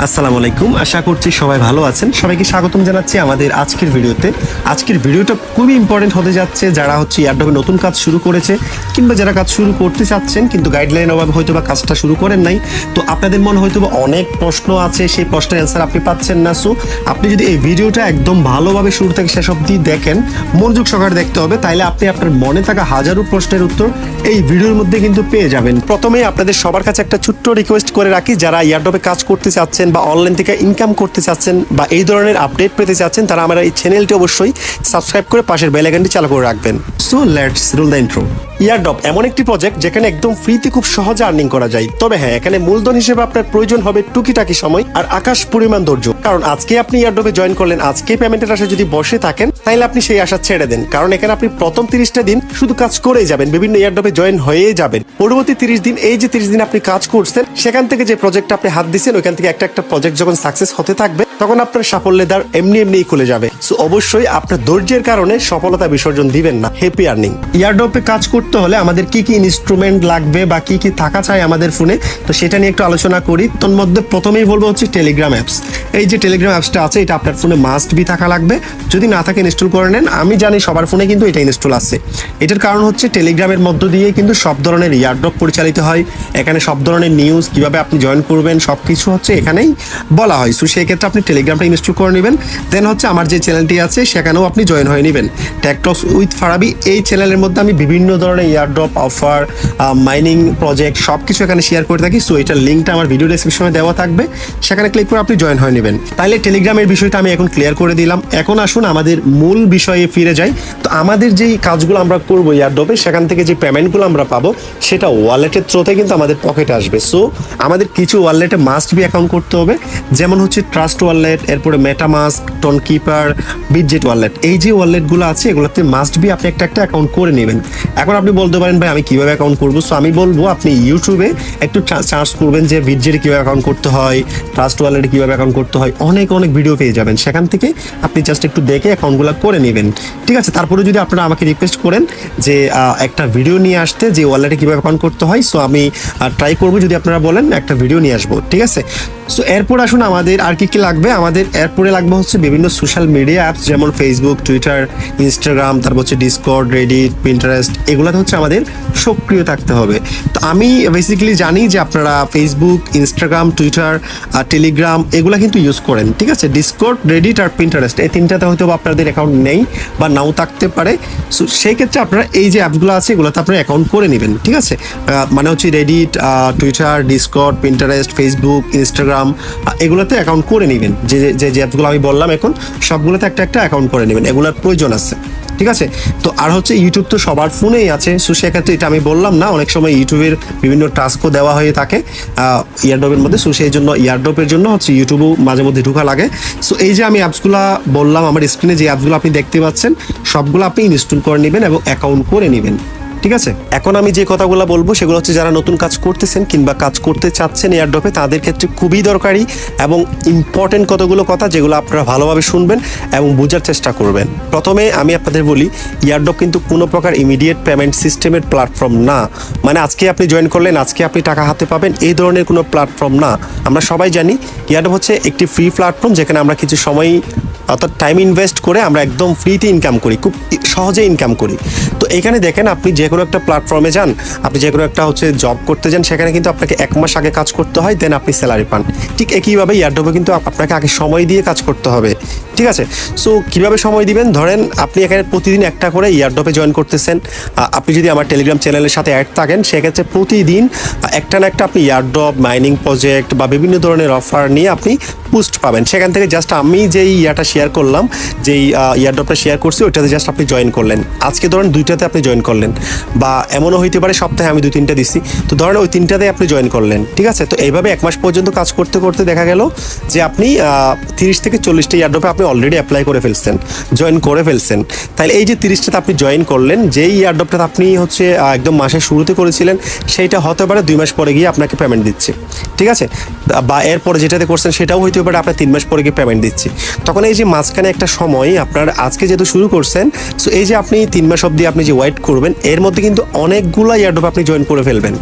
আসসালামু আলাইকুম, আশা করছি সবাই ভালো আছেন। সবাইকে স্বাগতম জানাচ্ছি আমাদের আজকের ভিডিওতে। আজকের ভিডিওটা খুবই ইম্পর্টেন্ট হতে যাচ্ছে যারা এয়ারড্রপে নতুন কাজ শুরু করেছে কিংবা যারা কাজ শুরু করতে চাচ্ছেন কিন্তু গাইডলাইন অভাবে হয়তো বা কাজটা শুরু করেন নাই। তো আপনাদের মনে হয়তো বা অনেক প্রশ্ন আছে, সেই প্রশ্নের অ্যান্সার আপনি পাচ্ছেন না। সো আপনি যদি এই ভিডিওটা একদম ভালোভাবে শুরু থেকে শেষ অবধি দেখেন, মনোযোগ সহকারে দেখতে হবে, তাইলে আপনি আপনার মনে থাকা হাজারো প্রশ্নের উত্তর এই ভিডিওর মধ্যে কিন্তু পেয়ে যাবেন। প্রথমেই আপনাদের সবার কাছে একটা ছোট্ট রিকোয়েস্ট করে রাখি, যারা এয়ারড্রপে কাজ করতে চাচ্ছেন বা অনলাইন থেকে ইনকাম করতে চাচ্ছেন বা এই ধরনের আপডেট পেতে চাচ্ছেন, তারা আমার এই চ্যানেলটি অবশ্যই সাবস্ক্রাইব করে পাশের বেল আইকনটি চালু করে রাখবেন। So let's role the intro. Airdrop এমন একটি প্রজেক্ট যেখানে একদম ফ্রিতে খুব সহজে আর্নিং করা যায়। তবে হ্যাঁ, এখানে মূলধন হিসেবে আপনার প্রয়োজন হবে টুকিটাকি সময় আর আকাশ পরিমাণ ধৈর্য। কারণ আজকে আপনি এয়ারড্রপে জয়েন করলেন, আজকে পেমেন্টের আশায় যদি বসে থাকেন তাহলে আপনি সেই আশা ছেড়ে দেন। কারণ এখানে আপনি প্রথম 30টা দিন শুধু কাজ করেই যাবেন, বিভিন্ন এয়ারড্রপে জয়েন হয়েই যাবেন। পরবর্তী 30 দিন, এই যে 30 দিন আপনি কাজ করছেন, সেখান থেকে যে প্রজেক্টটা আপনি হাত দিচ্ছেন, ওইখান থেকে একটা প্রজেক্ট যখন সাকসেস হতে থাকবে তখন আপনার সাফল্যের দ্বার এমনিই খুলে যাবে। সো অবশ্যই আপনার ধৈর্যের কারণে সফলতা বিসর্জন দিবেন না। Happy earning. এয়ারড্রপে কাজ করতে হলে আমাদের কি কি ইনস্ট্রুমেন্ট লাগবে বা কি কি থাকা চাই আমাদের ফোনে, তো সেটা নিয়ে একটু আলোচনা করি। তোর মধ্যে প্রথমেই বলবো টেলিগ্রাম অ্যাপস। এই যে টেলিগ্রাম অ্যাপসটা আছে, এটা আপনার ফোনে মাস্ট বি থাকা লাগবে। যদি না থাকে ইনস্টল করে নেন। আমি জানি সবার ফোনে কিন্তু এটা ইনস্টল আছে। এটার কারণ টেলিগ্রামের মধ্য দিয়ে কিন্তু সব ধরনের এয়ারড্রপ পরিচালিত হয়। এখানে সব ধরনের নিউজ, কিভাবে আপনি জয়েন করবেন, সবকিছু এখানেই বলা হয়। সো সেই ক্ষেত্রে আপনি টেলিগ্রামটা ইনস্টল করে নেবেন। দেন আমার যে চ্যানেলটি আছে সেখানেও আপনি জয়েন হয়ে নেবেন, টেক টক্স উইথ ফারাবি। এই চ্যানেলের মধ্যে আমি বিভিন্ন ধরনের এয়ারড্রপ অফার, মাইনিং প্রজেক্ট সবকিছু এখানে শেয়ার করে থাকি। সো এটার লিঙ্কটা আমার ভিডিও ডেসক্রিপশনে দেওয়া থাকবে, সেখানে ক্লিক করে আপনি জয়েন হয়ে নেবেন। তাহলে টেলিগ্রামের বিষয়টা আমি এখন ক্লিয়ার করে দিলাম। এখন আসুন আমাদের মূল বিষয়ে ফিরে যাই। তো আমাদের যেই কাজগুলো আমরা করবো এয়ারড্রপে, সেখান থেকে যে পেমেন্টগুলো আমরা পাবো সেটা ওয়ালেটের থ্রুতে কিন্তু আমাদের পকেটে আসবে। সো আমাদের কিছু ওয়ালেটে মাস্ট বি অ্যাকাউন্ট করতে হবে, যেমন ট্রাস্ট ওয়ালেট, এরপরে মেটামাস্ক, টোনকিপার, বিটজেট ওয়ালেট। এই যে ওয়ালেটগুলো আছে এগুলোতে মাস্ট বি আপনি একটা অ্যাকাউন্ট করে নেবেন। এখন আপনি বলতে পারেন ভাই আমি কিভাবে অ্যাকাউন্ট করবো? সো আমি বলবো আপনি ইউটিউবে একটু সার্চ করবেন যে বিটজেটে কিভাবে অ্যাকাউন্ট করতে হয়, ট্রাস্ট ওয়ালেটে কিভাবে অ্যাকাউন্ট করতে হয়। অনেক ভিডিও পেয়ে যাবেন, সেখান থেকে আপনি জাস্ট একটু দেখে অ্যাকাউন্টগুলো করে নেবেন। ঠিক আছে? তারপরে যদি আপনারা আমাকে রিকোয়েস্ট করেন যে একটা ভিডিও নিয়ে আসতে যে ওয়ালেটে কিভাবে অ্যাকাউন্ট করতে হয়, সো আমি ট্রাই করবো। যদি আপনারা বলেন একটা ভিডিও নিয়ে আসবো, ঠিক আছে? সো এরপর আসুন আমাদের আর কি লাগবে। আমাদের এরপরে লাগবে বিভিন্ন সোশ্যাল মিডিয়া অ্যাপস, যেমন ফেসবুক, টুইটার, ইনস্টাগ্রাম, তারপর ডিসকর্ড, রেডিট, পিন্টারেস্ট। এগুলোতে আমাদের সক্রিয় থাকতে হবে। তো আমি বেসিক্যালি জানি যে আপনারা ফেসবুক, ইনস্টাগ্রাম, টুইটার, টেলিগ্রাম এগুলো কিন্তু ইউজ করেন। ঠিক আছে? ডিসকর্ড, রেডিট আর পিন্টারেস্ট, এই তিনটাতে হয়তো আপনাদের অ্যাকাউন্ট নেই বা নাও থাকতে পারে। সো সেই ক্ষেত্রে আপনারা এই যে অ্যাপসগুলো আছে এগুলোতে আপনারা অ্যাকাউন্ট করে নেবেন। ঠিক আছে? মানে Reddit, Twitter, Discord, Pinterest, Facebook, Instagram এগুলোতে অ্যাকাউন্ট করে নেবেন। যে অ্যাপসগুলো আমি বললাম এখন সবগুলোতে একটা অ্যাকাউন্ট করে নেবেন, এগুলোর প্রয়োজন আছে। ঠিক আছে? তো আর ইউটিউব তো সবার ফোনেই আছে। সো সেক্ষেত্রে এটা আমি বললাম না, অনেক সময় ইউটিউবের বিভিন্ন টাস্কও দেওয়া হয়ে থাকে এয়ারড্রপের মধ্যে। সো সেই জন্য এয়ারড্রপের জন্য ইউটিউবও মাঝে মধ্যে ঢোকা লাগে। সো এই যে আমি অ্যাপসগুলো বললাম, আমার স্ক্রিনে যে অ্যাপসগুলো আপনি দেখতে পাচ্ছেন সবগুলো আপনি ইনস্টল করে নেবেন এবং অ্যাকাউন্ট করে নেবেন। ঠিক আছে? এখন আমি যে কথাগুলো বলবো সেগুলো যারা নতুন কাজ করতেছেন কিংবা কাজ করতে চাচ্ছেন এয়ারড্রপে, তাদের ক্ষেত্রে খুবই দরকারি এবং ইম্পর্টেন্ট কতগুলো কথা, যেগুলো আপনারা ভালোভাবে শুনবেন এবং বোঝার চেষ্টা করবেন। প্রথমে আমি আপনাদের বলি, এয়ারড্রপ কিন্তু কোনো প্রকার ইমিডিয়েট পেমেন্ট সিস্টেমের প্ল্যাটফর্ম না। মানে আজকে আপনি জয়েন করলেন, আজকে আপনি টাকা হাতে পাবেন, এই ধরনের কোনো প্ল্যাটফর্ম না। আমরা সবাই জানি এয়ারড্রপ একটি ফ্রি প্ল্যাটফর্ম, যেখানে আমরা কিছু সময় অর্থাৎ টাইম ইনভেস্ট করে আমরা একদম ফ্রিতে ইনকাম করি, খুব সহজে ইনকাম করি। তো এখানে দেখেন, আপনি যে কোনো একটা প্ল্যাটফর্মে যান, আপনি যে কোনো একটা জব করতে যান, সেখানে কিন্তু আপনাকে 1 মাস আগে কাজ করতে হয়, দেন আপনি স্যালারি পান। ঠিক একইভাবে এয়ারড্রপে কিন্তু আপনাকে আগে সময় দিয়ে কাজ করতে হবে। ঠিক আছে? সো কীভাবে সময় দিবেন? ধরেন আপনি এখানে প্রতিদিন একটা করে এয়ারড্রপে জয়েন করতেছেন। আপনি যদি আমার টেলিগ্রাম চ্যানেলের সাথে অ্যাড থাকেন, সেক্ষেত্রে প্রতিদিন একটা না একটা আপনি এয়ারড্রপ, মাইনিং প্রজেক্ট বা বিভিন্ন ধরনের অফার নিয়ে আপনি পোস্ট পাবেন। সেখান থেকে জাস্ট আমি যেই শেয়ার করলাম, যেই এয়ারড্রপটা শেয়ার করছি, ওইটাতে জাস্ট আপনি জয়েন করলেন। আজকে ধরেন 2টাতে আপনি জয়েন করলেন, বা এমনও হইতে পারে সপ্তাহে আমি 2-3টা দিচ্ছি, তো ধরেন ওই 3টাতে আপনি জয়েন করলেন। ঠিক আছে? তো এইভাবে 1 মাস পর্যন্ত কাজ করতে করতে দেখা গেল যে আপনি 30 থেকে 40টা এয়ারড্রপে আপনি অলরেডি অ্যাপ্লাই করে ফেলছেন, জয়েন করে ফেলছেন। তাহলে এই যে 30টাতে আপনি জয়েন করলেন, যেই এয়ারড্রপটা আপনি একদম মাসের শুরুতে করেছিলেন, সেইটা হতে পারে 2 মাস পরে গিয়ে আপনাকে পেমেন্ট দিচ্ছে। ঠিক আছে? বা এরপরে যেটাতে করছেন সেটাও হইতে পারে আপনার 3 মাস পরে গিয়ে পেমেন্ট দিচ্ছে। তখন এই যে মাঝখানে একটা সময় আপনার আজকে যেহেতু শুরু করছেন, সো এই যে আপনি 3 মাস অবধি আপনি যে ওয়েট করবেন, এর মধ্যে কিন্তু অনেকগুলো এয়ারড্রপ আপনি জয়েন করে ফেলবেন।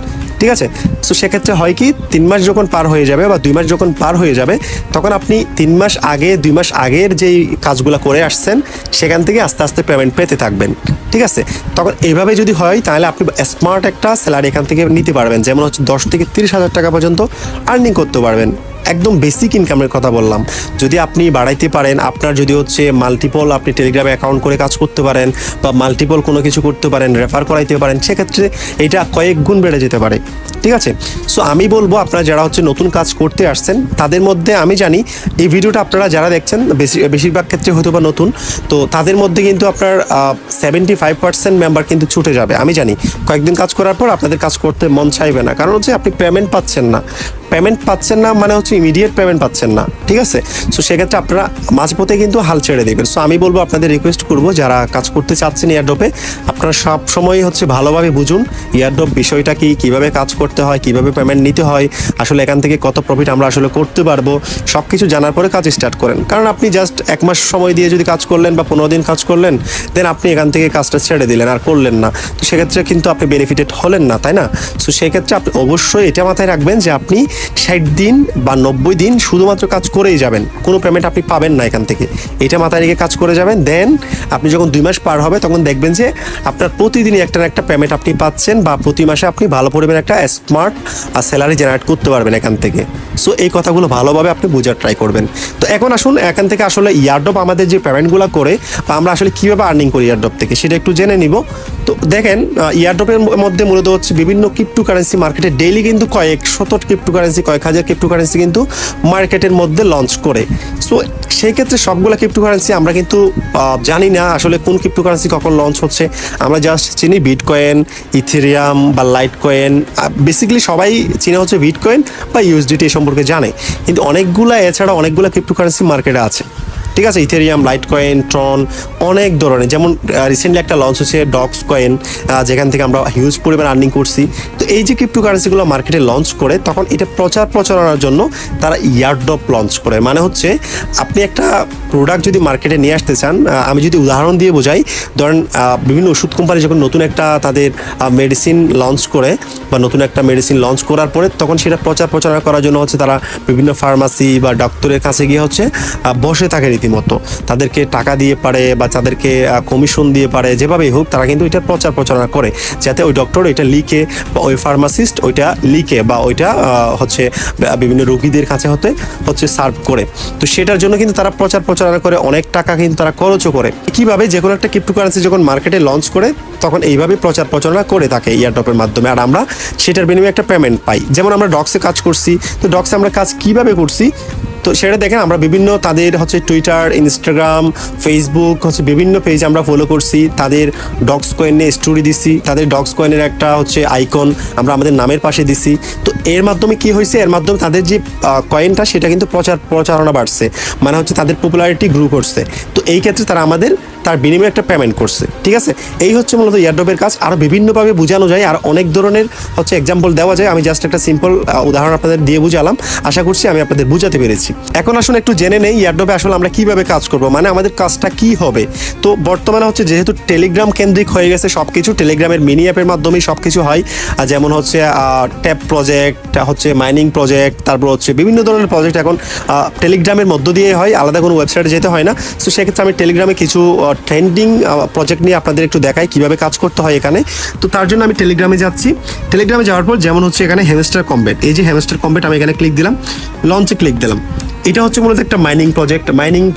ঠিক আছে। সো সেক্ষেত্রে হয় কি 3 মাস যখন পার হয়ে যাবে বা 2 মাস যখন পার হয়ে যাবে তখন আপনি 3 মাস আগে 2 মাস আগের যেই কাজগুলো করে আসছেন সেখান থেকে আস্তে আস্তে পেমেন্ট পেতে থাকবেন, ঠিক আছে। তখন এইভাবে যদি হয় তাহলে আপনি স্মার্ট একটা স্যালারি এখান থেকে নিতে পারবেন, যেমন হচ্ছে 10 থেকে 30,000 টাকা পর্যন্ত আর্নিং করতে পারবেন। একদম বেসিক ইনকামের কথা বললাম। যদি আপনি বাড়াইতে পারেন, আপনার যদি হচ্ছে মাল্টিপল আপনি টেলিগ্রামে অ্যাকাউন্ট করে কাজ করতে পারেন বা মাল্টিপল কোনো কিছু করতে পারেন, রেফার করাইতে পারেন, সেক্ষেত্রে এটা কয়েক গুণ বেড়ে যেতে পারে, ঠিক আছে। সো আমি বলবো আপনারা যারা হচ্ছে নতুন কাজ করতে আসছেন তাদের মধ্যে, আমি জানি এই ভিডিওটা আপনারা যারা দেখছেন বেশিরভাগ ক্ষেত্রে হয়তো বা নতুন, তো তাদের মধ্যে কিন্তু আপনার 75% মেম্বার কিন্তু ছুটে যাবে। আমি জানি কয়েকদিন কাজ করার পর আপনাদের কাজ করতে মন চাইবে না, কারণ হচ্ছে আপনি পেমেন্ট পাচ্ছেন না মানে হচ্ছে ইমিডিয়েট পেমেন্ট পাচ্ছেন না, ঠিক আছে। সো সেক্ষেত্রে আপনারা মাঝপথে কিন্তু হাল ছেড়ে দেবেন। সো আমি বলবো আপনাদের রিকোয়েস্ট করবো যারা কাজ করতে চাচ্ছেন এয়ারড্রপে, আপনারা সব সময় হচ্ছে ভালোভাবে বুঝুন এয়ারড্রপ বিষয়টা কি, কিভাবে কাজ করতে হয়, কিভাবে পেমেন্ট নিতে হয়, আসলে এখান থেকে কত প্রফিট আমরা আসলে করতে পারবো, সব কিছু জানার পরে কাজ স্টার্ট করেন। কারণ আপনি জাস্ট 1 মাস সময় দিয়ে যদি কাজ করলেন বা 15 দিন কাজ করলেন, দেন আপনি এখান থেকে কাজটা ছেড়ে দিলেন আর করলেন না, তো সেক্ষেত্রে কিন্তু আপনি বেনিফিটেড হলেন না, তাই না। সো সেক্ষেত্রে আপনি অবশ্যই এটা মাথায় রাখবেন যে আপনি 60 দিন বা 90 দিন শুধুমাত্র কাজ করেই যাবেন, কোনো পেমেন্ট আপনি পাবেন না এখান থেকে, এটা মাথায় রেখে কাজ করে যাবেন। দেন আপনি যখন 2 মাস পার হবে তখন দেখবেন যে আপনার প্রতিদিনই একটা না একটা পেমেন্ট আপনি পাচ্ছেন বা প্রতি মাসে আপনি ভালো পরিমাণে একটা স্মার্ট স্যালারি জেনারেট করতে পারবেন এখান থেকে। সো এই কথাগুলো ভালোভাবে আপনি বোঝার ট্রাই করবেন। তো এখন আসুন এখান থেকে আসলে এয়ারড্রপ আমাদের যে পেমেন্টগুলো করে বা আমরা আসলে কীভাবে আর্নিং করি এয়ারড্রপ থেকে সেটা একটু জেনে নিব। তো দেখেন এয়ারড্রপের মধ্যে মূলত হচ্ছে বিভিন্ন ক্রিপ্টোকারেন্সি মার্কেটে ডেইলি কিন্তু কয়েক শত ক্রিপ্টোকারেন্সি, কয়েক হাজার ক্রিপ্টোকারেন্সি কিন্তু মার্কেটের মধ্যে লঞ্চ করে। সো সেই ক্ষেত্রে সবগুলো ক্রিপ্টোকারেন্সি আমরা কিন্তু জানি না আসলে কোন ক্রিপ্টোকারেন্সি কখন লঞ্চ হচ্ছে। আমরা জাস্ট চিনি বিটকয়েন, ইথেরিয়াম বা লাইট কয়েন, বেসিক্যালি সবাই চিনে হচ্ছে বিটকয়েন বা ইউএসডিটি সম্পর্কে জানে, কিন্তু অনেকগুলা এছাড়া অনেকগুলো ক্রিপ্টোকারেন্সি মার্কেটে আছে, ঠিক আছে। ইথেরিয়াম, লাইট কয়েন, ট্রন, অনেক ধরনের, যেমন রিসেন্টলি একটা লঞ্চ হচ্ছে ডক্স কয়েন, যেখান থেকে আমরা হিউজ পরিমাণ আর্নিং করছি। তো এই যে ক্রিপ্টোকারেন্সিগুলো মার্কেটে লঞ্চ করে তখন এটা প্রচারণার জন্য তারা ইয়ারড্রপ লঞ্চ করে। মানে হচ্ছে আপনি একটা প্রোডাক্ট যদি মার্কেটে নিয়ে আসতে চান, আমি যদি উদাহরণ দিয়ে বোঝাই, ধরেন বিভিন্ন ওষুধ কোম্পানি যখন নতুন একটা তাদের মেডিসিন লঞ্চ করে বা নতুন একটা মেডিসিন লঞ্চ করার পরে তখন সেটা প্রচারণা করার জন্য হচ্ছে তারা বিভিন্ন ফার্মাসি বা ডক্টরের কাছে গিয়ে হচ্ছে বসে থাকে, রীতিমতো তাদেরকে টাকা দিয়ে পারে বা তাদেরকে কমিশন দিয়ে পারে, যেভাবেই হোক তারা কিন্তু এটা প্রচারণা করে যাতে ওই ডক্টর এটা লিখে বা ওই ফার্মাসিস্ট ওইটা লিখে বা ওইটা হচ্ছে বিভিন্ন রোগীদের কাছে হচ্ছে সার্ভ করে। তো সেটার জন্য কিন্তু তারা প্রচারণা করে, অনেক টাকা কিন্তু তারা খরচও করে। কিভাবে যে কোনো একটা ক্রিপ্টোকারেন্সি যখন মার্কেটে লঞ্চ করে তখন এইভাবে প্রচারণা করে থাকে এয়ারড্রপের মাধ্যমে, আর আমরা সেটার বিনিময়ে একটা পেমেন্ট পাই। যেমন আমরা ডক্সে কাজ করছি, তো ডক্সে আমরা কাজ কিভাবে করছি তো সেটা দেখেন, আমরা বিভিন্ন তাদের হচ্ছে টুইটার, ইনস্টাগ্রাম, ফেসবুক হচ্ছে বিভিন্ন পেজ আমরা ফলো করছি, তাদের ডক্স কয়েনে স্টোরি দিছি, তাদের ডক্স কয়েনের একটা হচ্ছে আইকন আমরা আমাদের নামের পাশে দিছি। তো এর মাধ্যমে কি হয়েছে, এর মাধ্যমে তাদের যে কয়েনটা সেটা কিন্তু প্রচারণা বাড়ছে, মানে হচ্ছে তাদের পপুলারিটি গ্রো করছে। তো এই ক্ষেত্রে তারা আমাদের তার বিনিময়ে একটা পেমেন্ট করছে, ঠিক আছে। এই হচ্ছে মূলত এয়ারড্রপের কাজ। আরও বিভিন্নভাবে বোঝানো যায়, আর অনেক ধরনের হচ্ছে এক্সাম্পল দেওয়া যায়। আমি জাস্ট একটা সিম্পল উদাহরণ আপনাদের দিয়ে বুঝালাম, আশা করছি আমি আপনাদের বুঝাতে পেরেছি। এখন আসুন একটু জেনে নেই এয়ারড্রপে আসলে আমরা কিভাবে কাজ করব, মানে আমাদের কাজটা কি হবে। তো বর্তমানে হচ্ছে যেহেতু টেলিগ্রাম কেন্দ্রিক হয়ে গেছে সব কিছু, টেলিগ্রামের মিনি অ্যাপের মাধ্যমেই সব কিছু হয়, যেমন হচ্ছে ট্যাপ প্রজেক্ট, হচ্ছে মাইনিং প্রজেক্ট, তারপর হচ্ছে বিভিন্ন ধরনের প্রজেক্ট এখন টেলিগ্রামের মধ্য দিয়ে হয়, আলাদা কোনো ওয়েবসাইটে যেতে হয় না। সো সেক্ষেত্রে আমি টেলিগ্রামে কিছু ট্রেন্ডিং প্রজেক্ট নিয়ে আপনাদের একটু দেখাই কিভাবে কাজ করতে হয় এখানে। তো তার জন্য আমি টেলিগ্রামে যাচ্ছি। টেলিগ্রামে যাওয়ার পর যেমন হচ্ছে এখানে হ্যামস্টার কম্বেট, এই যে হ্যামস্টার কম্বেট আমি এখানে ক্লিক দিলাম, লঞ্চে ক্লিক দিলাম। এটা হচ্ছে মূলত একটা মাইনিং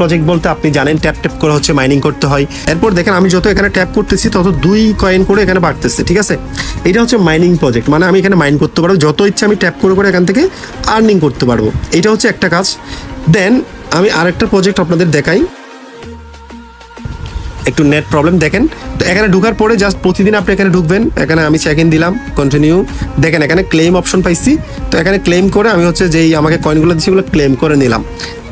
প্রজেক্ট বলতে আপনি জানেন ট্যাপ করে হচ্ছে মাইনিং করতে হয়। এরপর দেখেন আমি যত এখানে ট্যাপ করতেছি তত 2 কয়েন করে এখানে বাড়তেছে, ঠিক আছে। এটা হচ্ছে মাইনিং প্রজেক্ট, মানে আমি এখানে মাইন করতে পারবো, যত ইচ্ছা আমি ট্যাপ করে এখান থেকে আর্নিং করতে পারবো। এটা হচ্ছে একটা কাজ। দেন আমি আরেকটা প্রজেক্ট আপনাদের দেখাই, একটু নেট প্রবলেম দেখেন। তো এখানে ঢোকার পরে জাস্ট প্রতিদিন আপনি এখানে ঢুকবেন, এখানে আমি চেক ইন দিলাম, কন্টিনিউ, দেখেন এখানে ক্লেম অপশন পাইছি। তো এখানে ক্লেম করে আমি হচ্ছে যেই আমাকে কয়েনগুলো দিচ্ছি ওগুলো ক্লেম করে নিলাম।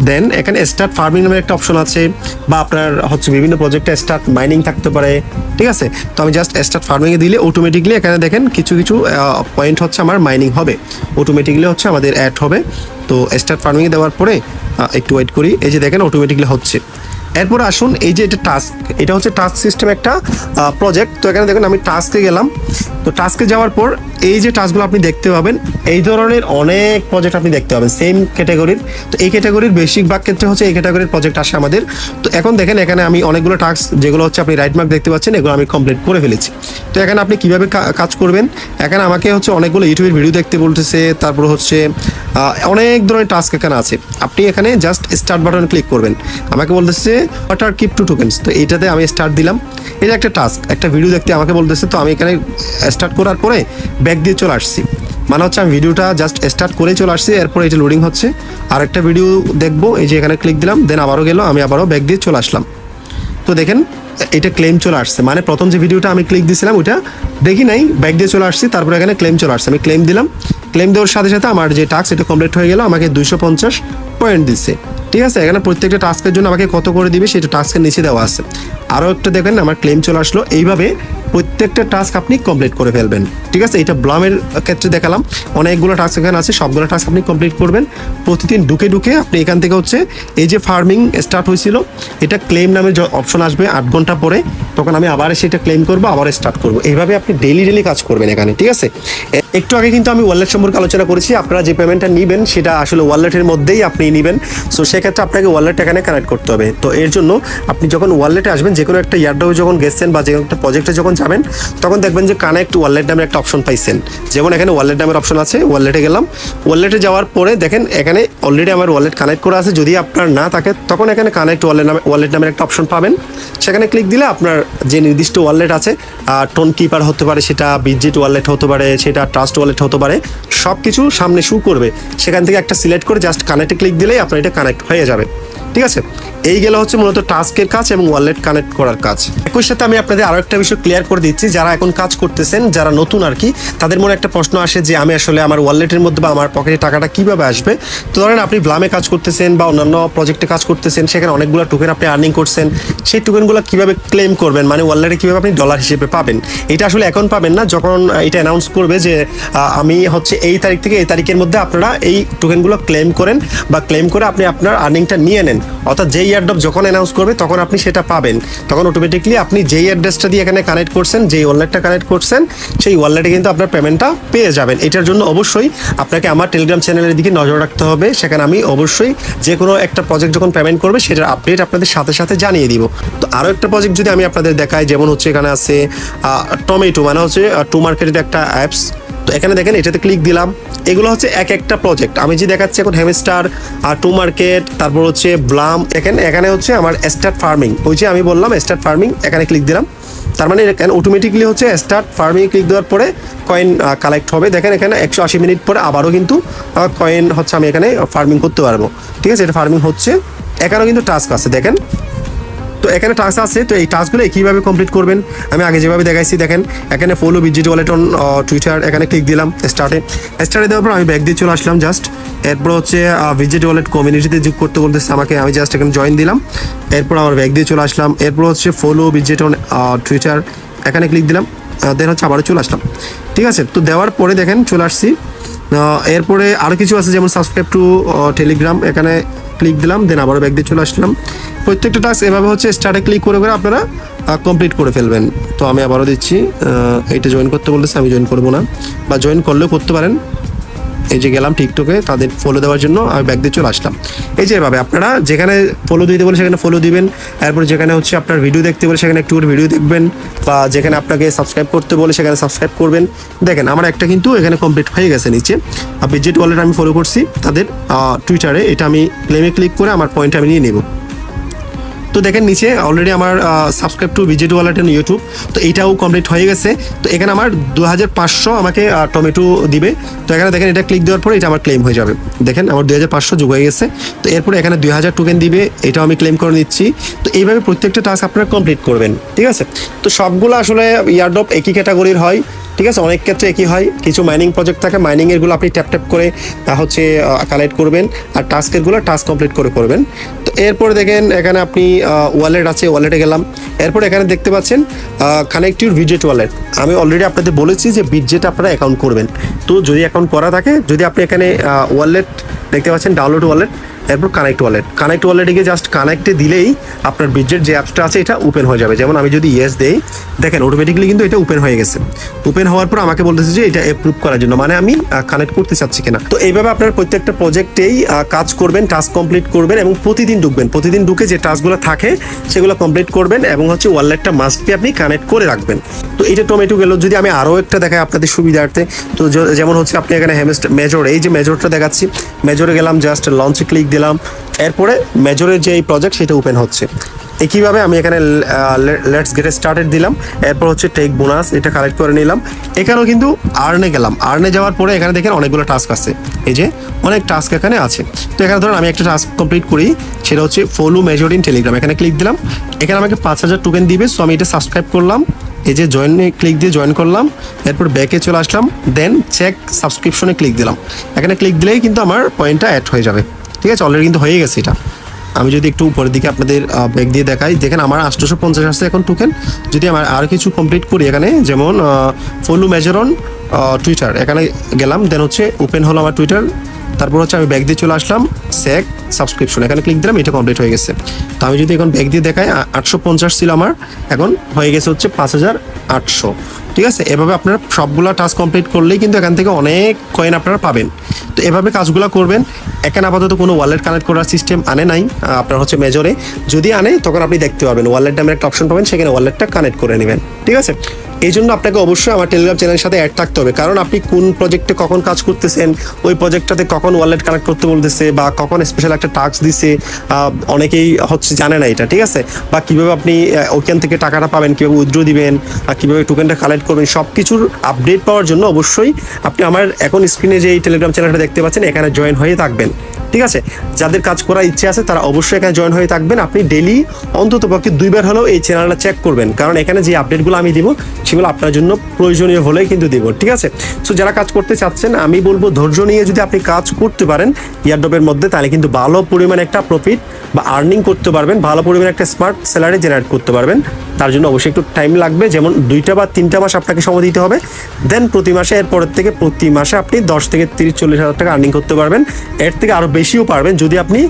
দেন এখানে স্টার্ট ফার্মিং নামের একটা অপশন আছে, বা আপনার হচ্ছে বিভিন্ন প্রজেক্টে স্টার্ট মাইনিং থাকতে পারে, ঠিক আছে। তো আমি জাস্ট স্টার্ট ফার্মিংয়ে দিলে অটোমেটিকলি এখানে দেখেন কিছু পয়েন্ট হচ্ছে আমার মাইনিং হবে, অটোমেটিকলি হচ্ছে আমাদের অ্যাড হবে। তো স্টার্ট ফার্মিংয়ে দেওয়ার পরে একটু ওয়েট করি, এই যে দেখেন অটোমেটিকলি হচ্ছে। এরপর আসুন এই যে এটা টাস্ক, এটা হচ্ছে টাস্ক সিস্টেম একটা প্রজেক্ট। তো এখানে দেখুন আমি টাস্কে গেলাম। তো টাস্কে যাওয়ার পর এই যে টাস্কগুলো আপনি দেখতে পাবেন, এই ধরনের অনেক প্রজেক্ট আপনি দেখতে পাবেন সেম ক্যাটাগরির। তো এই ক্যাটাগরির বেশিরভাগ ক্ষেত্রে হচ্ছে এই ক্যাটাগরির প্রজেক্ট আসে আমাদের। তো এখন দেখেন এখানে আমি অনেকগুলো টাস্ক যেগুলো হচ্ছে আপনি রাইট মার্ক দেখতে পাচ্ছেন, এগুলো আমি কমপ্লিট করে ফেলেছি। তো এখানে আপনি কিভাবে কাজ করবেন, এখানে আমাকে হচ্ছে অনেকগুলো ইউটিউবের ভিডিও দেখতে বলতেছে, তারপর হচ্ছে অনেক ধরনের টাস্ক এখানে আছে। আপনি এখানে জাস্ট স্টার্ট বাটন ক্লিক করবেন। আমাকে বলতেছে what are keep two tokens, তো এইটাতে আমি স্টার্ট দিলাম। এটা একটা টাস্ক, একটা ভিডিও দেখতে আমাকে বলতেছে। তো আমি এখানে স্টার্ট করার পরে ব্যাক দিয়ে চলে আসছি, মানে হচ্ছে আমি ভিডিওটা জাস্ট স্টার্ট করেই চলে আসছি। এরপর এটা লোডিং হচ্ছে, আর একটা ভিডিও দেখবো, এই যে এখানে ক্লিক দিলাম, দেন আবারও গেল, আমি আবারও ব্যাক দিয়ে চলে আসলাম। তো দেখেন এটা ক্লেম চলে আসছে, মানে প্রথম যে ভিডিওটা আমি ক্লিক দিয়েছিলাম ওইটা দেখি নাই, ব্যাক দিয়ে চলে আসছি, তারপর এখানে ক্লেম চলে আসছে, আমি ক্লেম দিলাম। ক্লেম দেওয়ার সাথে সাথে আমার যে টাস্ক এটা কমপ্লিট হয়ে গেল, আমাকে 250 পয়েন্ট দিচ্ছে। ঠিক আছে, এখানে প্রত্যেকটা টাস্কের জন্য আমাকে কত করে দিবে সেটা টাস্কের নিচে দেওয়া আছে। আরও একটা দেখেন আমার ক্লেম চলে আসলো। এইভাবে প্রত্যেকটা টাস্ক আপনি কমপ্লিট করে ফেলবেন। ঠিক আছে, এটা ব্লামের ক্ষেত্রে দেখালাম, অনেকগুলো টাস্ক এখানে আছে, সবগুলো টাস্ক আপনি কমপ্লিট করবেন। প্রতিদিন ঢুকে ঢুকে আপনি এখান থেকে হচ্ছে এই যে ফার্মিং স্টার্ট হয়েছিল, এটা ক্লেম নামে যে অপশন আসবে 8 ঘন্টা পরে, তখন আমি আবার সেটা ক্লেম করবো, আবার স্টার্ট করবো। এইভাবে আপনি ডেলি কাজ করবেন এখানে। ঠিক আছে, একটু আগে কিন্তু আমি ওয়ালেট সম্পর্কে আলোচনা করেছি। আপনারা যে পেমেন্টটা নেবেন সেটা আসলে ওয়ালেটের মধ্যেই আপনি নেবেন। সো সেক্ষেত্রে আপনাকে ওয়ালেট এখানে কানেক্ট করতে হবে। তো এর জন্য আপনি যখন ওয়ালেটে আসবেন, যে কোনো একটা ইয়ারড্রপে যখন গেছেন বা যে কোনো একটা প্রজেক্টে যখন যাবেন, তখন দেখবেন যে কানেক্ট ওয়ালেট নামের একটা অপশন পাইছেন। যেমন এখানে ওয়ালেট নামের অপশন আছে, ওয়ালেটে গেলাম। ওয়ালেটে যাওয়ার পরে দেখেন এখানে অলরেডি আমার ওয়ালেট কানেক্ট করা আছে। যদি আপনার না থাকে তখন এখানে কানেক্ট ওয়ালেট নামের একটা অপশন পাবেন। সেখানে ক্লিক দিলে আপনার যে নির্দিষ্ট ওয়ালেট আছে, টোন কিপার হতে পারে, সেটা বিটজেট ওয়ালেট হতে পারে, সেটা ট্রাস্ট ওয়ালেট হতে পারে, সব কিছু সামনে শো করবে। সেখান থেকে একটা সিলেক্ট করে জাস্ট কানেক্টে ক্লিক দিলেই আপনার এটা কানেক্ট হয়ে যাবে। ঠিক আছে, এই গেল হচ্ছে মূলত টাস্কের কাজ এবং ওয়ালেট কানেক্ট করার কাজ। একই সাথে আমি আপনাদের আরো একটা বিষয় ক্লিয়ার করে দিচ্ছি, যারা এখন কাজ করতেছেন, যারা নতুন আর কি, তাদের মনে একটা প্রশ্ন আসে যে আমি আসলে আমার ওয়ালেটের মধ্যে বা আমার পকেটে টাকাটা কিভাবে আসবে। তো ধরেন আপনি ব্লামে কাজ করতেছেন বা অন্যান্য প্রজেক্টে কাজ করতেছেন, সেখানে অনেকগুলো টোকেন আপনি আর্নিং করছেন, সেই টোকেনগুলো কিভাবে ক্লেম করবেন, মানে ওয়ালেটে কিভাবে আপনি ডলার হিসেবে পাবেন। এটা আসলে এখন পাবেন না, যখন এটা অ্যানাউন্স করবে যে আমি হচ্ছে এই তারিখ থেকে এই তারিখের মধ্যে আপনারা এই টোকেনগুলো ক্লেম করেন বা ক্লেম করে আপনি আপনার আর্নিংটা নিয়ে নেন। অর্থাৎ যেই এয়ারড্রপ যখন অ্যানাউন্স করবে তখন আপনি সেটা পাবেন। তখন অটোমেটিকলি আপনি যেই অ্যাড্রেসটা দিয়ে এখানে কানেক্ট করছেন, যেই ওয়ালেটটা কানেক্ট করছেন, সেই ওয়ালেটে কিন্তু আপনার পেমেন্টটা পেয়ে যাবেন। এটার জন্য অবশ্যই আপনাকে আমার টেলিগ্রাম চ্যানেলের দিকে নজর রাখতে হবে। সেখানে আমি অবশ্যই যে কোনো একটা প্রজেক্ট যখন পেমেন্ট করবে সেটার আপডেট আপনাদের সাথে সাথে জানিয়ে দিব। তো আরও একটা প্রজেক্ট যদি আমি আপনাদের দেখাই, যেমন হচ্ছে এখানে আছে টমেটো, মানে হচ্ছে টু মার্কেটের একটা অ্যাপস। তো এখানে দেখেন এটাতে ক্লিক দিলাম, এগুলো হচ্ছে এক একটা প্রজেক্ট আমি যে দেখাচ্ছি এখন, হ্যামস্টার, টু মার্কেট, তারপর হচ্ছে ব্লাম। এখানে হচ্ছে আমার স্টার্ট ফার্মিং, ওই যে আমি বললাম স্টার্ট ফার্মিং, এখানে ক্লিক দিলাম। তার মানে এখানে অটোমেটিকলি হচ্ছে স্টার্ট ফার্মিং ক্লিক দেওয়ার পরে কয়েন কালেক্ট হবে। দেখেন এখানে 180 মিনিট পরে আবারও কিন্তু কয়েন হচ্ছে আমি এখানে ফার্মিং করতে পারবো। ঠিক আছে, এটা ফার্মিং হচ্ছে। এখানেও কিন্তু টাস্ক আছে দেখেন। তো এখানে টাস্ক আছে, তো এই টাস্কগুলো কীভাবে কমপ্লিট করবেন আমি আগে যেভাবে দেখাইছি। দেখেন এখানে ফলো বিটজেট ওয়ালেট অন টুইটার, এখানে ক্লিক দিলাম স্টার্টে দেওয়ার পর আমি ব্যাক দিয়ে চলে আসলাম জাস্ট। এরপর হচ্ছে বিটজেট ওয়ালেট কমিউনিটিতে যোগ করতে বলতেছে আমাকে, আমি জাস্ট এখানে জয়েন দিলাম। এরপর আমার ব্যাক দিয়ে চলে আসলাম। এরপর হচ্ছে ফলো বিটজেট অন টুইটার, এখানে ক্লিক দিলাম। দেন হচ্ছে আবারও চলে আসলাম। ঠিক আছে, তো দেওয়ার পরে দেখেন চলে আসছি। এরপরে আরও কিছু আছে, যেমন সাবস্ক্রাইব টু টেলিগ্রাম, এখানে ক্লিক দিলাম। দেন আবারও ব্যাক দিয়ে চলে আসলাম। প্রত্যেকটা টাস্ক এভাবে হচ্ছে স্টার্টে ক্লিক করে করে আপনারা কমপ্লিট করে ফেলবেন। তো আমি আবারও দিচ্ছি, এইটা জয়েন করতে বলতেছে, আমি জয়েন করবো না, বা জয়েন করলেও করতে পারেন। এই যে গেলাম টিকটকে তাদের ফলো দেওয়ার জন্য, আমি ব্যাক দিয়ে চলে আসলাম। এই যে এভাবে আপনারা যেখানে ফলো দিতে বলে সেখানে ফলো দিবেন। এরপর যেখানে হচ্ছে আপনার ভিডিও দেখতে বলে সেখানে একটু করে ভিডিও দেখবেন, বা যেখানে আপনাকে সাবস্ক্রাইব করতে বলে সেখানে সাবস্ক্রাইব করবেন। দেখেন আমার একটা কিন্তু এখানে কমপ্লিট হয়ে গেছে নিচে। বিটজেট ওয়ালেট আমি ফলো করছি তাদের টুইটারে, এটা আমি ক্লেমে ক্লিক করে আমার পয়েন্ট আমি নিয়ে নেব। তো দেখেন নিচে অলরেডি আমার subscribe to Budget Wallet on YouTube, তো এইটাও কমপ্লিট হয়ে গেছে। তো এখানে আমার 2500 আমাকে টমেটো দিবে। তো এখানে দেখেন এটা ক্লিক দেওয়ার পরে এটা আমার ক্লেম হয়ে যাবে। দেখেন আমার 2500 যোগ হয়ে গেছে। তো এরপরে এখানে 2000 টোকেন দিবে, এটাও আমি ক্লেম করে নিচ্ছি। তো এইভাবে প্রত্যেকটা টাস্ক আপনারা কমপ্লিট করবেন। ঠিক আছে, তো সবগুলো আসলে ইয়ারড্রপ একই ক্যাটাগরির হয়। ঠিক আছে, অনেক ক্ষেত্রে একই হয়। কিছু মাইনিং প্রজেক্ট থাকে, মাইনিংয়েরগুলো আপনি ট্যাপ ট্যাপ করে হচ্ছে কালেক্ট করবেন, আর টাস্কেরগুলো টাস্ক কমপ্লিট করে করবেন। তো এরপরে দেখেন এখানে আপনি ওয়ালেট আছে, ওয়ালেটে গেলাম। এরপর এখানে দেখতে পাচ্ছেন কানেক্ট ইউর বিটজেট ওয়ালেট। আমি অলরেডি আপনাদের বলেছি যে বিটজেট আপনারা অ্যাকাউন্ট করবেন। তো যদি অ্যাকাউন্ট করা থাকে, যদি আপনি এখানে ওয়ালেট দেখতে পাচ্ছেন, ডাউনলোড ওয়ালেট, এরপর কানেক্ট ওয়ালেটে গিয়ে জাস্ট কানেক্টে দিলেই আপনার বিজেট যে অ্যাপসটা আছে এটা ওপেন হয়ে যাবে। যেমন আমি যদি ইয়েস দেই, দেখেন অটোমেটিকলি কিন্তু এটা ওপেন হয়ে গেছে। ওপেন হওয়ার পর আমাকে বলতেছে যে এটা অ্যাপ্রুভ করার জন্য, মানে আমি কানেক্ট করতে চাচ্ছি কিনা। তো এইভাবে আপনার প্রত্যেকটা প্রজেক্টেই কাজ করবেন, টাস্ক কমপ্লিট করবেন এবং প্রতিদিন ঢুকে যে টাস্কগুলো থাকে সেগুলো কমপ্লিট করবেন এবং হচ্ছে ওয়ালেটটা মাস্ট বি আপনি কানেক্ট করে রাখবেন। তো এটা টমেটো গেল। যদি আমি আরও একটা দেখাই আপনাদের সুবিধার্থে, তো যেমন হচ্ছে আপনি এখানে মেজর, এই যে মেজরটা দেখাচ্ছি, মেজরে গেলাম, জাস্ট লঞ্চে ক্লিক দিলাম, এরপরে মেজরের যে এই প্রজেক্ট সেটা ওপেন হচ্ছে। একইভাবে আমি এখানে লেটস গেট স্টার্টেড দিলাম, এরপর হচ্ছে টেক বোনাস, এটা কালেক্ট করে নিলাম। এখানেও কিন্তু আর্নে গেলাম, আর্নে যাওয়ার পরে এখানে দেখেন অনেকগুলো টাস্ক আছে, এই যে অনেক টাস্ক এখানে আছে। তো এখানে ধরুন আমি একটা টাস্ক কমপ্লিট করি, সেটা হচ্ছে ফলো মেজর ইন টেলিগ্রাম, এখানে ক্লিক দিলাম। এখানে আমাকে 5000 টোকেন দিবে, সো আমি এটা সাবস্ক্রাইব করলাম, এই যে জয়েনে ক্লিক দিয়ে জয়েন করলাম, এরপর ব্যাকে চলে আসলাম, দেন চেক সাবস্ক্রিপশনে ক্লিক দিলাম। এখানে ক্লিক দিলেই কিন্তু আমার পয়েন্টটা অ্যাড হয়ে যাবে। ঠিক আছে, অলরেডি কিন্তু হয়ে গেছে এটা। আমি যদি একটু উপরের দিকে আপনাদের ব্যাক দিয়ে দেখাই, দেখেন আমার 850 আসছে এখন টোকেন। যদি আমার আর কিছু কমপ্লিট করি এখানে, যেমন ফলো মেজর অন টুইটার, এখানে গেলাম, দেন হচ্ছে ওপেন হলো আমার টুইটার। তারপর হচ্ছে আমি ব্যাক দিয়ে চলে আসলাম, চেক সাবস্ক্রিপশন, এখানে ক্লিক দিলাম, এটা কমপ্লিট হয়ে গেছে। তো আমি যদি এখন ব্যাক দিয়ে দেখাই, 850 ছিল আমার, এখন হয়ে গেছে হচ্ছে 5800। ঠিক আছে, এভাবে আপনারা সবগুলো টাস্ক কমপ্লিট করলেই কিন্তু এখান থেকে অনেক কয়েন আপনারা পাবেন। তো এভাবে কাজগুলো করবেন। এখানে আপাতত কোনো ওয়ালেট কানেক্ট করার সিস্টেম আনে নাই আপনার হচ্ছে মেজরে, যদি আনে তখন আপনি দেখতে পাবেন ওয়ালেট নামের একটা অপশন পাবেন, সেখানে ওয়ালেটটা কানেক্ট করে নেবেন। ঠিক আছে, এই জন্য আপনাকে অবশ্যই আমার টেলিগ্রাম চ্যানেলের সাথে অ্যাড থাকতে হবে, কারণ আপনি কোন প্রজেক্টে কখন কাজ করতেছেন, ওই প্রজেক্টটাতে কখন ওয়ালেট কানেক্ট করতে বলতেছে বা কখন স্পেশাল একটা টাস্ক দিছে, অনেকেই হচ্ছে জানে না এটা। ঠিক আছে, বা কীভাবে আপনি ওইখান থেকে টাকাটা পাবেন, কীভাবে উইথড্র দিবেন, আর কীভাবে টোকেনটা কালেক্ট করবেন, সব কিছুর আপডেট পাওয়ার জন্য অবশ্যই আপনি আমার এখন স্ক্রিনে যে এই টেলিগ্রাম চ্যানেলটা দেখতে পাচ্ছেন এখানে জয়েন হয়ে থাকবেন। ঠিক আছে, যাদের কাজ করার ইচ্ছে আছে তারা অবশ্যই এখানে জয়েন হয়ে থাকবেন। আপনি ডেইলি অন্তত পক্ষে 2 বার হলেও এই চ্যানেলটা চেক করবেন, কারণ এখানে যে আপডেটগুলো আমি দিব সেগুলো আপনার জন্য প্রয়োজনীয় হলেই কিন্তু দিব। ঠিক আছে, সো যারা কাজ করতে চাচ্ছেন আমি বলবো ধৈর্য নিয়ে যদি আপনি কাজ করতে পারেন ইয়ারড্রপের মধ্যে, তাহলে কিন্তু ভালো পরিমাণে একটা প্রফিট বা আর্নিং করতে পারবেন, ভালো পরিমাণে একটা স্মার্ট স্যালারি জেনারেট করতে পারবেন। তার জন্য অবশ্যই একটু টাইম লাগবে, যেমন 2টা বা 3টা মাস আপনাকে সময় দিতে হবে। দেন প্রতি মাসে, এরপরের থেকে প্রতি মাসে আপনি 10 থেকে 30-40 হাজার টাকা আর্নিং করতে পারবেন। এর থেকে আরও বেশিও পারবেন যদি আপনি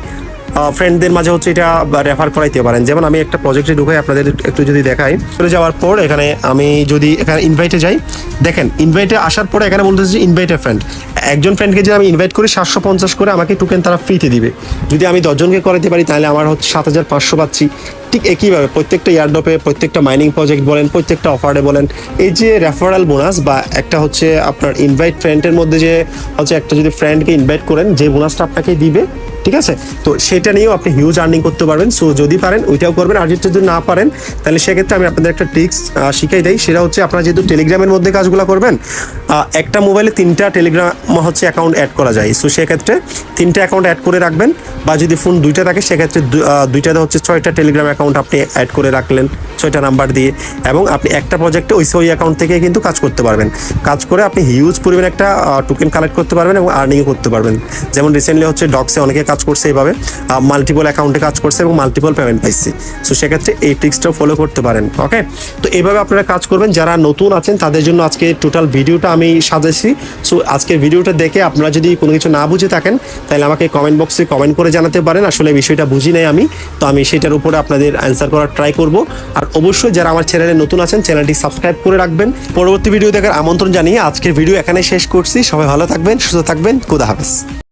ফ্রেন্ডদের মাঝে হচ্ছে এটা রেফার করাইতে পারেন। যেমন আমি একটা প্রজেক্টে ঢুকাই আপনাদের একটু যদি দেখাই, চলে যাওয়ার পর এখানে আমি যদি এখানে ইনভাইটে যাই, দেখেন ইনভাইটে আসার পরে এখানে বলতেছে যে ইনভাইট এ ফ্রেন্ড, একজন ফ্রেন্ডকে যদি আমি ইনভাইট করি 750 করে আমাকে টোকেন তারা ফ্রিতে দিবে। যদি আমি 10 জনকে করাইতে পারি তাহলে আমার হচ্ছে 7500 পাচ্ছি। ঠিক একইভাবে প্রত্যেকটা ইয়ারড্রপে, প্রত্যেকটা মাইনিং প্রজেক্ট বলেন, প্রত্যেকটা অফারে বলেন, এই যে রেফারেল বোনাস বা একটা হচ্ছে আপনার ইনভাইট ফ্রেন্ডের মধ্যে যে হচ্ছে একটা যদি ফ্রেন্ডকে ইনভাইট করেন যে বোনাসটা আপনাকে দিবে, ঠিক আছে, তো সেটা নিয়েও আপনি হিউজ আর্নিং করতে পারবেন। সো যদি পারেন ওইটাও করবেন, আর যদি না পারেন তাহলে সেক্ষেত্রে আমি আপনাদের একটা ট্রিক্স শিখাই দেই। সেটা হচ্ছে আপনারা যেহেতু টেলিগ্রামের মধ্যে কাজগুলো করবেন, একটা মোবাইলে 3টা টেলিগ্রাম হচ্ছে অ্যাকাউন্ট অ্যাড করা যায়। সো সেক্ষেত্রে 3টা অ্যাকাউন্ট অ্যাড করে রাখবেন, বা যদি ফোন 2টা থাকে সেক্ষেত্রে 2টাতে হচ্ছে 6টা টেলিগ্রাম অ্যাকাউন্ট আপনি অ্যাড করে রাখলেন 6টা নাম্বার দিয়ে, এবং আপনি একটা প্রজেক্টে ওই অ্যাকাউন্ট থেকে কিন্তু কাজ করতে পারবেন। কাজ করে আপনি হিউজ পরিমাণে একটা টোকেন কালেক্ট করতে পারবেন এবং আর্নিংও করতে পারবেন। যেমন রিসেন্টলি হচ্ছে ডক্সে অনেকে কাজ করছে, এইভাবে মাল্টিপল অ্যাকাউন্টে কাজ করছে এবং মাল্টিপল পেমেন্ট পাইছে। সো সেক্ষেত্রে এই ট্রিক্সটাও ফলো করতে পারেন। ওকে, তো এইভাবে আপনারা কাজ করবেন। যারা নতুন আছেন তাদের জন্য আজকে টোটাল ভিডিওটা আমি সাজাইছি। সো আজকের ভিডিওটা দেখে আপনারা যদি কোনো কিছু না বুঝে থাকেন তাহলে আমাকে কমেন্ট বক্সে কমেন্ট করে জানাতে পারেন। আসলে বিষয়টা বুঝি নাই আমি, তো আমি সেটার উপরে আপনাদের অ্যান্সার করার ট্রাই করব। আর অবশ্যই যারা আমার চ্যানেলে নতুন আছেন চ্যানেলটি সাবস্ক্রাইব করে রাখবেন। পরবর্তী ভিডিও দেখার আমন্ত্রণ জানিয়ে আজকের ভিডিও এখানে শেষ করছি। সবাই ভালো থাকবেন, সুস্থ থাকবেন, খোদা হাফেজ।